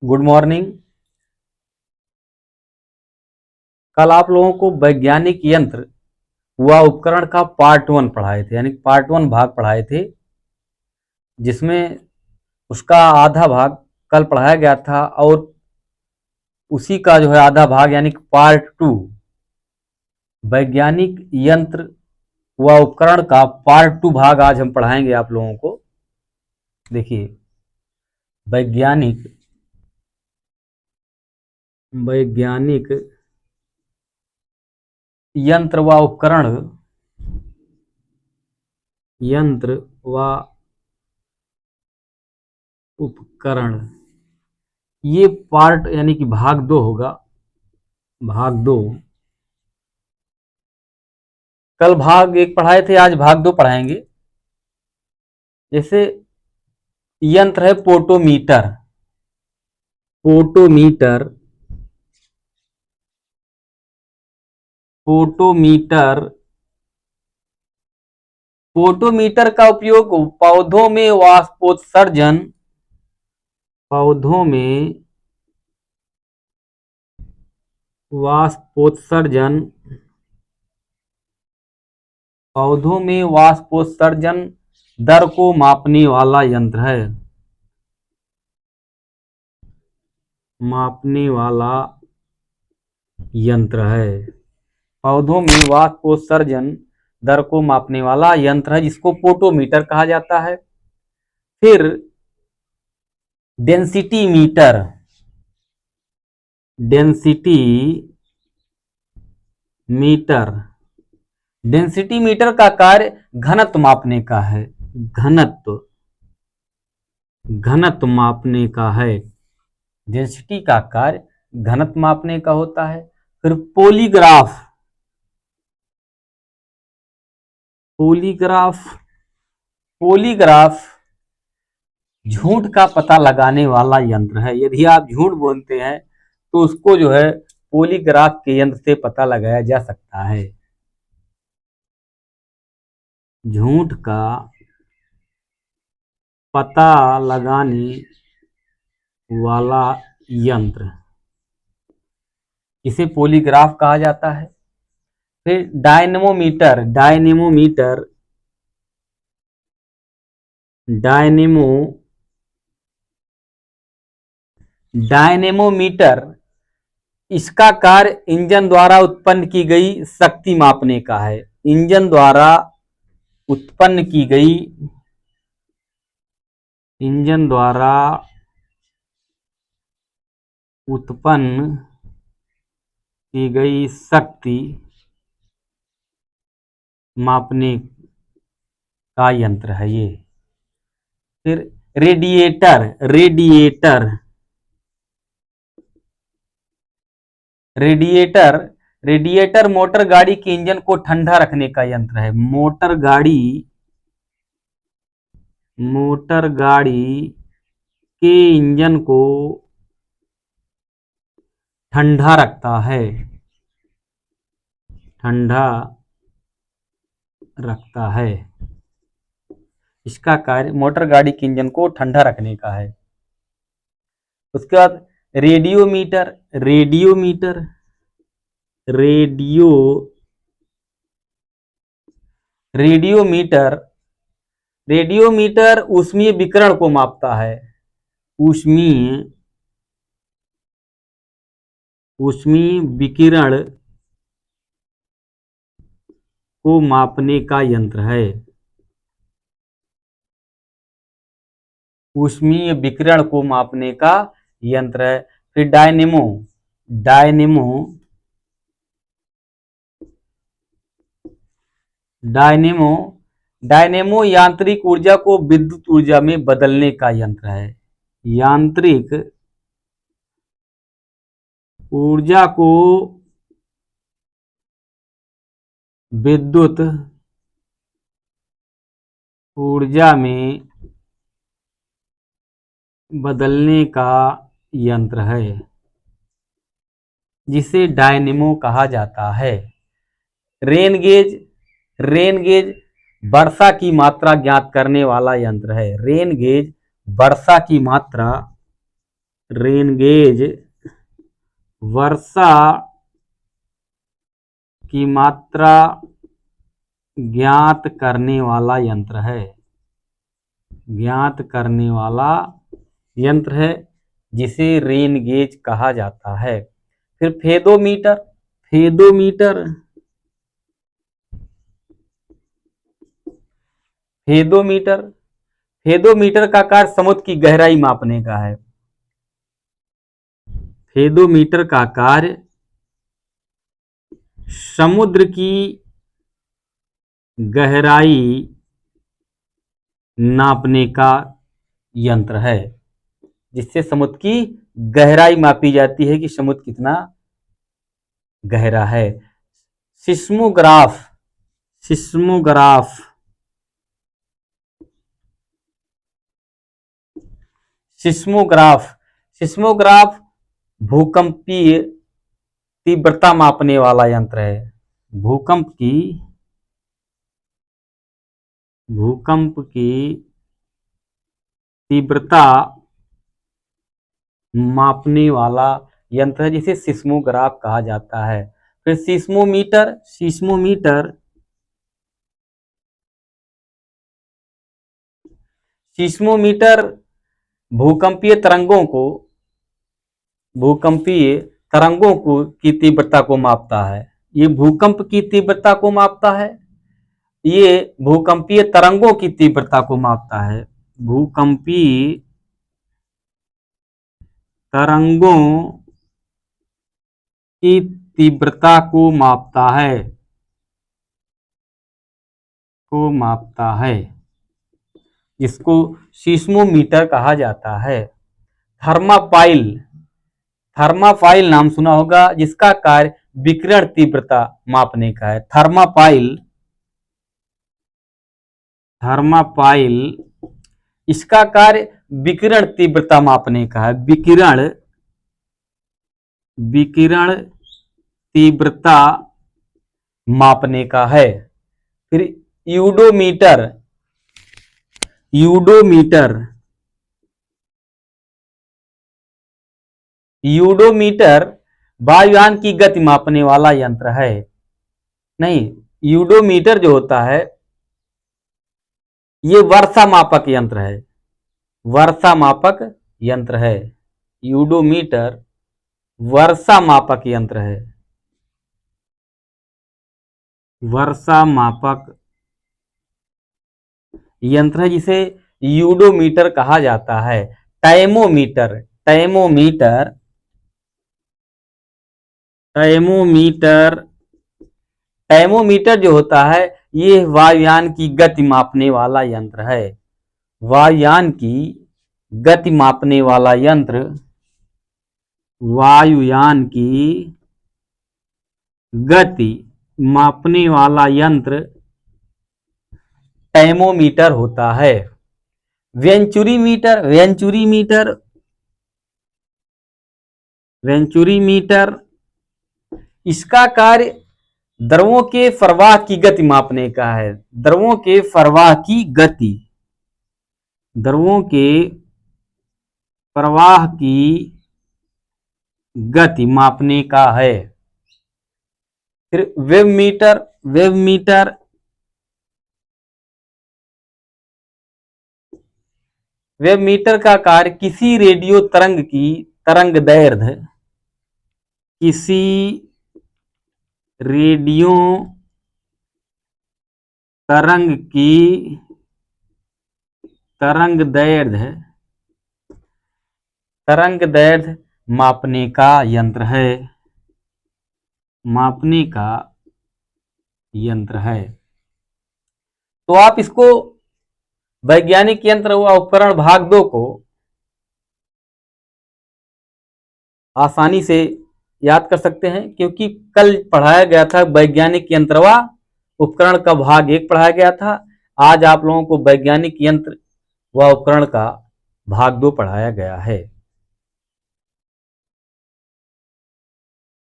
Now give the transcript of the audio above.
Good morning. कल आप लोगों को वैज्ञानिक यंत्र व उपकरण का पार्ट वन पढ़ाए थे, यानी पार्ट वन भाग पढ़ाए थे, जिसमें उसका आधा भाग कल पढ़ाया गया था और उसी का जो है आधा भाग यानी पार्ट टू वैज्ञानिक यंत्र व उपकरण का पार्ट टू भाग आज हम पढ़ाएंगे आप लोगों को। देखिए, वैज्ञानिक वैज्ञानिक यंत्र व उपकरण यंत्र व उपकरण ये पार्ट यानी कि भाग दो होगा। भाग दो, कल भाग एक पढ़ाए थे, आज भाग दो पढ़ाएंगे। जैसे यंत्र है पोटोमीटर। पोटोमीटर पोटोमीटर पोटोमीटर का उपयोग पौधों में वाष्पोत्सर्जन दर को मापने वाला यंत्र है। पौधों में वाष्पोत्सर्जन दर को मापने वाला यंत्र है, जिसको पोटोमीटर कहा जाता है। फिर डेंसिटी मीटर का कार्य घनत्व मापने का है। डेंसिटी का कार्य घनत्व मापने का होता है। फिर पॉलीग्राफ झूठ का पता लगाने वाला यंत्र है। यदि आप झूठ बोलते हैं तो उसको जो है पॉलीग्राफ के यंत्र से पता लगाया जा सकता है। झूठ का पता लगाने वाला यंत्र, इसे पॉलीग्राफ कहा जाता है। फिर डायनेमोमीटर, इसका कार्य इंजन द्वारा उत्पन्न की गई शक्ति मापने का है। इंजन द्वारा उत्पन्न की गई शक्ति मापने का यंत्र है ये। फिर रेडिएटर मोटर गाड़ी के इंजन को ठंडा रखने का यंत्र है। मोटर गाड़ी के इंजन को ठंडा रखता है। इसका कार्य मोटर गाड़ी के इंजन को ठंडा रखने का है। उसके बाद रेडियोमीटर ऊष्मीय विकिरण को मापता है। ऊष्मीय विकिरण को मापने का यंत्र है। ऊष्मीय विकिरण को मापने का यंत्र है। फिर डायनेमो यांत्रिक ऊर्जा को विद्युत ऊर्जा में बदलने का यंत्र है। यांत्रिक ऊर्जा को विद्युत ऊर्जा में बदलने का यंत्र है, जिसे डायनेमो कहा जाता है। रेन गेज वर्षा की मात्रा ज्ञात करने वाला यंत्र है। वर्षा की मात्रा रेन गेज वर्षा की मात्रा ज्ञात करने वाला यंत्र है, ज्ञात करने वाला यंत्र है जिसे रेन गेज कहा जाता है। फिर फेदोमीटर, फेदोमीटर फेदोमीटर फेदोमीटर का कार्य समुद्र की गहराई मापने का है। फेदोमीटर का कार्य समुद्र की गहराई नापने का यंत्र है, जिससे समुद्र की गहराई मापी जाती है कि समुद्र कितना गहरा है। सिस्मोग्राफ, सिस्मोग्राफ सिस्मोग्राफ सिस्मोग्राफ भूकंपीय तीव्रता मापने वाला यंत्र है। भूकंप की तीव्रता मापने वाला यंत्र है जिसे सिस्मोग्राफ कहा जाता है। फिर सिस्मोमीटर, सिस्मोमीटर भूकंपीय तरंगों को की तीव्रता को मापता है। ये भूकंप की तीव्रता को मापता है, ये भूकंपीय तरंगों की तीव्रता को मापता है। भूकंपीय तरंगों की तीव्रता को मापता है, जिसको सिस्मोमीटर कहा जाता है। थर्मापाइल नाम सुना होगा, जिसका कार्य विकिरण तीव्रता मापने का है। थर्मापाइल इसका कार्य विकिरण तीव्रता मापने का है। विकिरण तीव्रता मापने का है। फिर यूडोमीटर वायुयान की गति मापने वाला यंत्र है। नहीं, यूडोमीटर जो होता है ये वर्षा मापक यंत्र है। यूडोमीटर वर्षा मापक यंत्र है। वर्षा मापक यंत्र है जिसे यूडोमीटर कहा जाता है। टाइमोमीटर जो होता है ये वायुयान की गति मापने वाला यंत्र है। वायुयान की गति मापने वाला यंत्र वायुयान की गति मापने वाला यंत्र टाइमोमीटर होता है। वेंचुरीमीटर इसका कार्य द्रवों के प्रवाह की गति मापने का है। द्रवों के प्रवाह की गति मापने का है। फिर वेवमीटर का कार्य किसी रेडियो तरंग की तरंगदैर्ध्य, किसी रेडियो तरंग की तरंगदैर्ध्य मापने का यंत्र है। तो आप इसको वैज्ञानिक यंत्र व उपकरण भाग 2 को आसानी से याद कर सकते हैं, क्योंकि कल पढ़ाया गया था वैज्ञानिक यंत्र व उपकरण का भाग 1 पढ़ाया गया था। आज आप लोगों को वैज्ञानिक यंत्र व उपकरण का भाग 2 पढ़ाया गया है।